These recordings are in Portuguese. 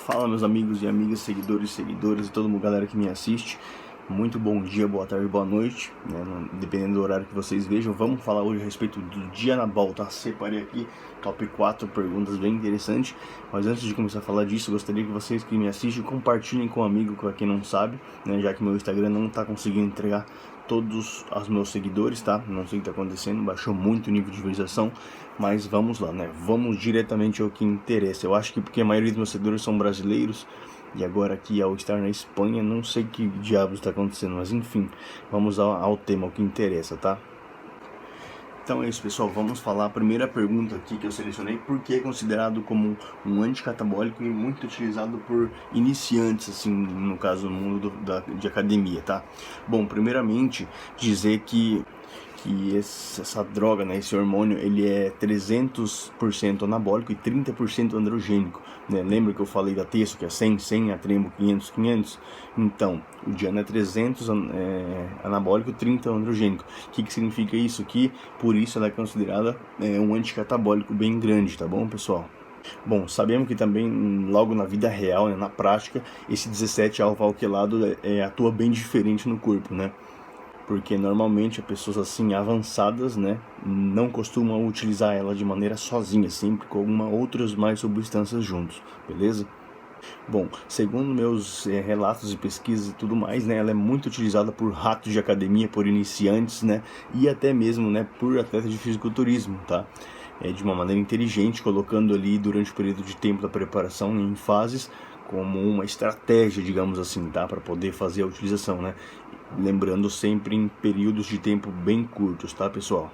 Fala, meus amigos e amigas, seguidores e todo mundo, galera que me assiste. Muito bom dia, boa tarde, boa noite, né? Dependendo do horário que vocês vejam. Vamos falar hoje a respeito do dia na bola, tá? Separei aqui top 4 perguntas bem interessantes. Mas antes de começar a falar disso, gostaria que vocês que me assistem compartilhem com um amigo, com quem não sabe, né? Já que meu Instagram não tá conseguindo entregar todos os meus seguidores, tá? Não sei o que tá acontecendo, baixou muito o nível de visualização, mas vamos lá, né? Vamos diretamente ao que interessa. Eu acho que porque a maioria dos meus seguidores são brasileiros, e agora aqui ao estar na Espanha, não sei que diabos está acontecendo, mas enfim, vamos ao tema, ao que interessa, tá? Então é isso, pessoal, vamos falar a primeira pergunta aqui que eu selecionei: por que é considerado como um anticatabólico e muito utilizado por iniciantes, assim, no caso, no mundo de academia, tá? Bom, primeiramente, dizer que essa droga, né, esse hormônio, ele é 300% anabólico e 30% androgênico, né? Lembra que eu falei da Testo, que é 100, 100, a Trembo 500, 500? Então, o Diana é 300 anabólico, 30 androgênico. O que significa isso? Que, por isso, ela é considerada um anticatabólico bem grande, tá bom, pessoal? Bom, sabemos que também, logo na vida real, né, na prática, esse 17-alfa-alquilado atua bem diferente no corpo, né? Porque normalmente as pessoas assim avançadas, né, não costumam utilizar ela de maneira sozinha, sempre com outras mais substâncias juntos, beleza? Bom, segundo meus relatos e pesquisas e tudo mais, né, ela é muito utilizada por ratos de academia, por iniciantes, né, e até mesmo, né, por atletas de fisiculturismo, tá? De uma maneira inteligente, colocando ali durante o período de tempo da preparação em fases como uma estratégia, digamos assim, tá, para poder fazer a utilização, né? Lembrando sempre em períodos de tempo bem curtos, tá, pessoal?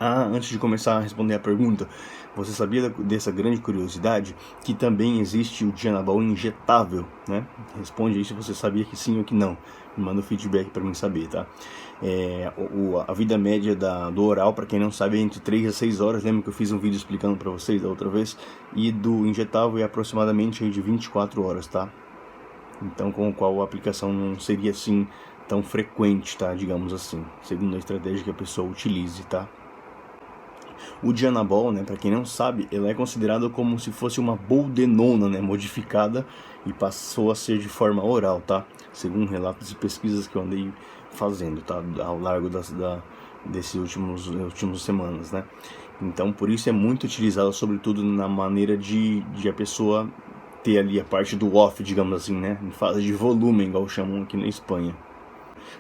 Antes de começar a responder a pergunta, você sabia dessa grande curiosidade que também existe o Dianabol injetável, né? Responde aí se você sabia que sim ou que não. Me manda um feedback para mim saber, tá? A vida média do oral, para quem não sabe, é entre 3 a 6 horas. Lembra que eu fiz um vídeo explicando para vocês da outra vez? E do injetável é aproximadamente de 24 horas, tá? Então, com o qual a aplicação não seria assim tão frequente, tá? Digamos assim, segundo a estratégia que a pessoa utilize, tá? O Dianabol, né, para quem não sabe, ela é considerada como se fosse uma boldenona, né, modificada, e passou a ser de forma oral, tá? Segundo relatos e pesquisas que eu andei fazendo, tá? Ao largo desses últimos semanas, né? Então, por isso é muito utilizada, sobretudo na maneira de a pessoa ter ali a parte do off, digamos assim, né? Em fase de volume, igual chamam aqui na Espanha.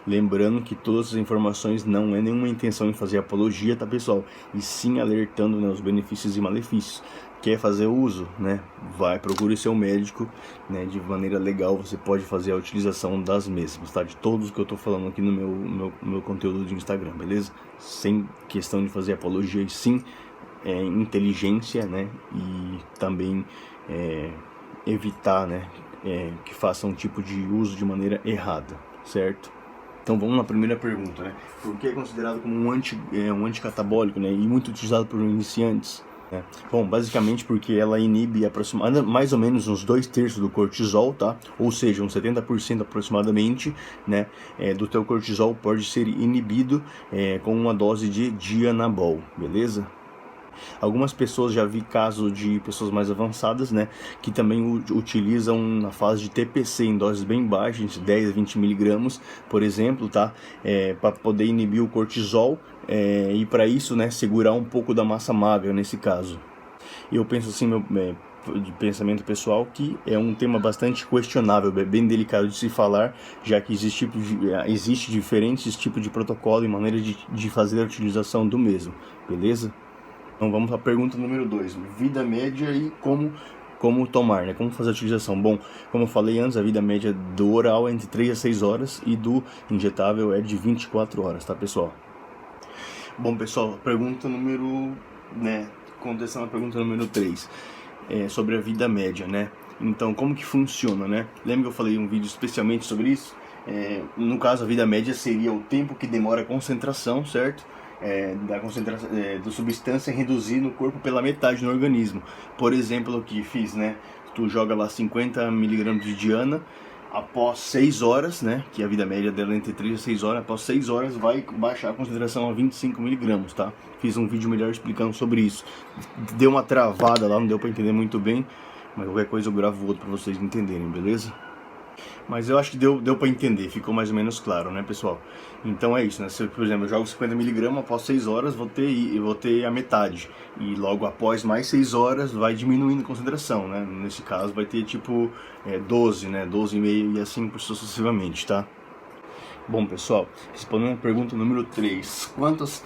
Lembrando que todas as informações não é nenhuma intenção em fazer apologia, tá, pessoal? E sim alertando, né, os benefícios e malefícios. Quer fazer uso, né? Procure seu médico, né? De maneira legal você pode fazer a utilização das mesmas, tá? De todos que eu tô falando aqui no meu conteúdo de Instagram, beleza? Sem questão de fazer apologia, e sim inteligência, né? E também evitar, né? Que faça um tipo de uso de maneira errada, certo? Então vamos na primeira pergunta, né? Por que é considerado como um anticatabólico, né? E muito utilizado por iniciantes, né? Bom, basicamente porque ela inibe aproximadamente mais ou menos uns 2/3 do cortisol, tá? Ou seja, uns 70% aproximadamente, né? Do teu cortisol pode ser inibido com uma dose de Dianabol, beleza? Algumas pessoas, já vi casos de pessoas mais avançadas, né, que também utilizam na fase de TPC em doses bem baixas, de 10 a 20 miligramas, por exemplo, tá, para poder inibir o cortisol e para isso, né, segurar um pouco da massa magra nesse caso. Eu penso assim, de pensamento pessoal, que é um tema bastante questionável, bem delicado de se falar, já que existe diferentes tipos de protocolo e maneira de fazer a utilização do mesmo, beleza? Então vamos à pergunta número 2, vida média e como tomar, né? Como fazer a utilização. Bom, como eu falei antes, a vida média do oral é entre 3 a 6 horas e do injetável é de 24 horas, tá, pessoal? Bom, pessoal, pergunta número, né, contestando a pergunta número 3, sobre a vida média, né? Então, como que funciona, né? Lembra que eu falei um vídeo especialmente sobre isso? No caso, a vida média seria o tempo que demora a concentração, certo? Da concentração da substância reduzir no corpo pela metade no organismo. Por exemplo, o que fiz, né? Tu joga lá 50 mg de Diana, após 6 horas, né? Que a vida média dela é entre 3 a 6 horas, após 6 horas vai baixar a concentração a 25 mg, tá? Fiz um vídeo melhor explicando sobre isso. Deu uma travada lá, não deu para entender muito bem, Mas qualquer coisa eu gravo outro pra vocês entenderem, beleza? Mas eu acho que deu pra entender, ficou mais ou menos claro, né, pessoal? Então é isso, né? Se, por exemplo, eu jogo 50mg, após 6 horas vou ter a metade. E logo após mais 6 horas vai diminuindo a concentração, né? Nesse caso vai ter tipo 12, né? 12,5 e assim sucessivamente, tá? Bom, pessoal, respondendo a pergunta número 3, quantas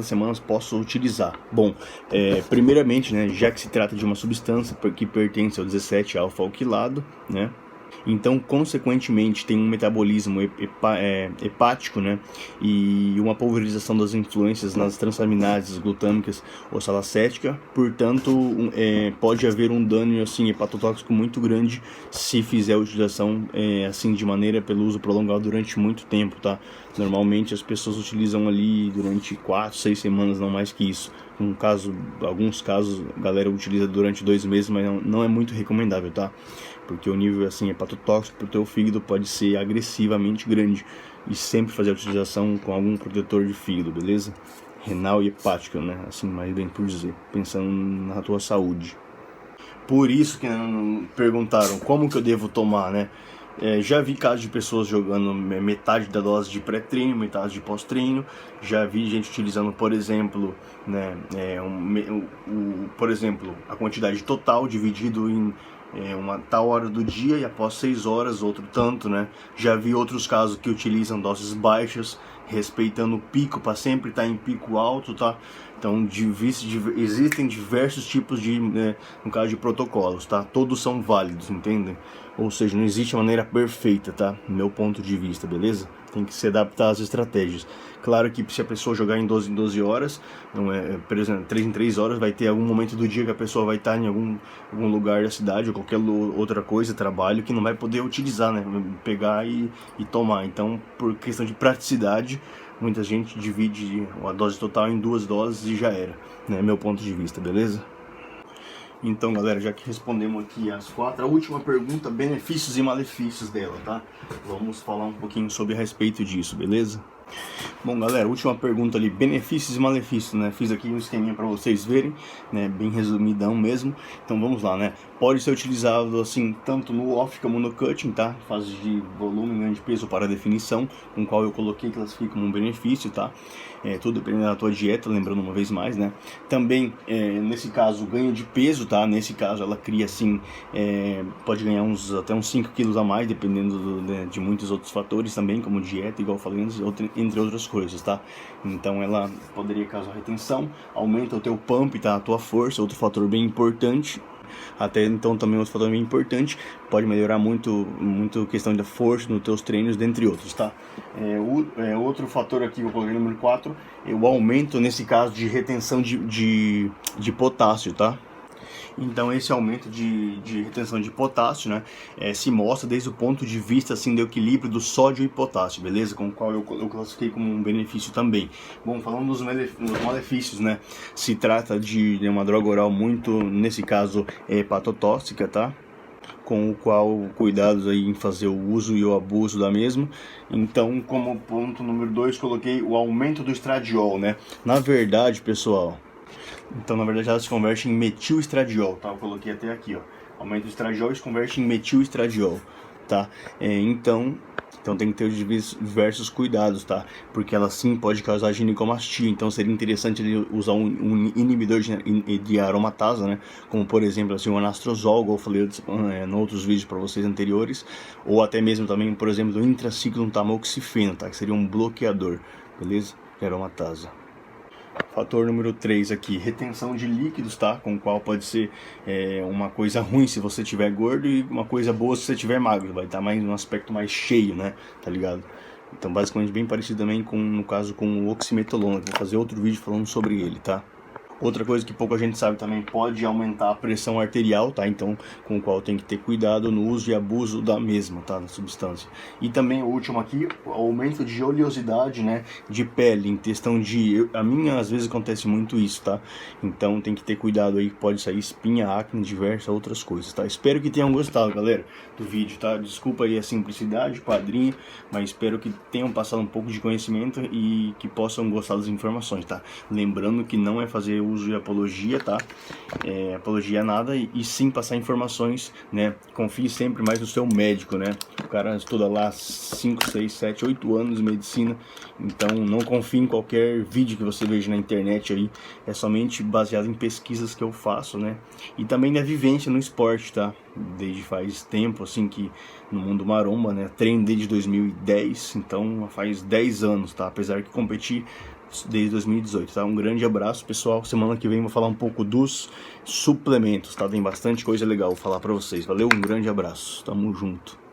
semanas posso utilizar? Bom, primeiramente, né, já que se trata de uma substância que pertence ao 17-alfa-alquilado, né? Então, consequentemente, tem um metabolismo hepático, né, e uma pulverização das influências nas transaminases glutâmicas ou salacética. Portanto, pode haver um dano assim, hepatotóxico muito grande se fizer a utilização assim de maneira pelo uso prolongado durante muito tempo, tá? Normalmente as pessoas utilizam ali durante 4, 6 semanas, não mais que isso. Alguns casos, a galera utiliza durante 2 meses, mas não é muito recomendável, tá? Porque o nível assim hepatotóxico para o teu fígado pode ser agressivamente grande. E sempre fazer a utilização com algum protetor de fígado, beleza? Renal e hepático, né? Assim, mais bem por dizer, pensando na tua saúde. Por isso que perguntaram como que eu devo tomar, né? Já vi casos de pessoas jogando metade da dose de pré-treino, metade de pós-treino. Já vi gente utilizando, por exemplo, né, por exemplo, a quantidade total dividido em uma tal hora do dia e após 6 horas outro tanto, né? Já vi outros casos que utilizam doses baixas, respeitando o pico para sempre estar em pico alto, tá? Então existem diversos tipos no caso de protocolos, tá? Todos são válidos, entendem? Ou seja, não existe maneira perfeita, tá? No meu ponto de vista, beleza? Tem que se adaptar às estratégias. Claro que se a pessoa jogar em 12 horas, por exemplo, 3 em 3 horas, vai ter algum momento do dia que a pessoa vai estar em algum lugar da cidade ou qualquer outra coisa, trabalho, que não vai poder utilizar, né? Pegar e tomar. Então, por questão de praticidade, muita gente divide a dose total em 2 doses e já era, né? Meu ponto de vista, beleza? Então, galera, já que respondemos aqui as 4, a última pergunta, benefícios e malefícios dela, tá? Vamos falar um pouquinho sobre a respeito disso, beleza? Bom, galera, última pergunta ali, benefícios e malefícios, né? Fiz aqui um esqueminha para vocês verem, né? Bem resumidão mesmo. Então vamos lá, né? Pode ser utilizado assim, tanto no off como no cutting, tá? Fase de volume, ganho de peso para definição, com o qual eu coloquei classifica como um benefício, tá? Tudo dependendo da tua dieta, lembrando uma vez mais, né? Também, nesse caso, ganho de peso, tá? Nesse caso, ela cria assim, pode ganhar até uns 5 quilos a mais, dependendo de muitos outros fatores também, como dieta, igual eu falei antes, entre outras coisas, tá? Então ela poderia causar retenção, aumenta o teu pump, tá? A tua força, outro fator bem importante. Até então também outro fator bem importante, pode melhorar muito questão da força nos teus treinos, dentre outros, tá? Outro fator aqui, eu coloquei número 4, é o aumento, nesse caso, de retenção de potássio, tá? Então esse aumento de retenção de potássio, né, se mostra desde o ponto de vista assim, do equilíbrio do sódio e potássio, beleza? Com o qual eu classifiquei como um benefício também. Bom, falando dos malefícios, né, se trata de uma droga oral muito, nesse caso, hepatotóxica, tá? Com o qual cuidados aí em fazer o uso e o abuso da mesma. Então, como ponto número 2, coloquei o aumento do estradiol, né? Na verdade, pessoal, então, na verdade, ela se converte em metilestradiol, tá? Eu coloquei até aqui, ó. Aumenta o estradiol e se converte em metilestradiol, tá? Então tem que ter diversos cuidados, tá? Porque ela sim pode causar ginecomastia. Então, seria interessante ele usar um inibidor de aromatase, né? Como, por exemplo, assim, o anastrozol, igual eu falei em outros vídeos para vocês anteriores. Ou até mesmo também, por exemplo, o intraciclone tamoxifeno, tá? Que seria um bloqueador, beleza? De aromatase. Fator número 3 aqui, retenção de líquidos, tá? Com o qual pode ser uma coisa ruim se você tiver gordo e uma coisa boa se você tiver magro. Vai estar mais um aspecto mais cheio, né? Tá ligado? Então, basicamente, bem parecido também no caso com o oximetolona. Vou fazer outro vídeo falando sobre ele, tá? Outra coisa que pouca gente sabe também, pode aumentar a pressão arterial, tá? Então, com o qual tem que ter cuidado no uso e abuso da mesma, tá? Da substância. E também o último aqui, o aumento de oleosidade, né? De pele, em questão de... A minha, às vezes, acontece muito isso, tá? Então, tem que ter cuidado aí, pode sair espinha, acne, diversas outras coisas, tá? Espero que tenham gostado, galera, do vídeo, tá? Desculpa aí a simplicidade, quadrinho, mas espero que tenham passado um pouco de conhecimento e que possam gostar das informações, tá? Lembrando que não é fazer uso de apologia, tá? Apologia é nada, e sim passar informações, né? Confie sempre mais no seu médico, né? O cara estuda lá 5, 6, 7, 8 anos de medicina, então não confie em qualquer vídeo que você veja na internet aí, é somente baseado em pesquisas que eu faço, né? E também da vivência no esporte, tá? Desde faz tempo, assim, que no mundo maromba, né? Treino desde 2010, então faz 10 anos, tá? Apesar que competi desde 2018, tá? Um grande abraço, pessoal. Semana que vem eu vou falar um pouco dos suplementos, tá? Tem bastante coisa legal pra falar pra vocês. Valeu, um grande abraço. Tamo junto.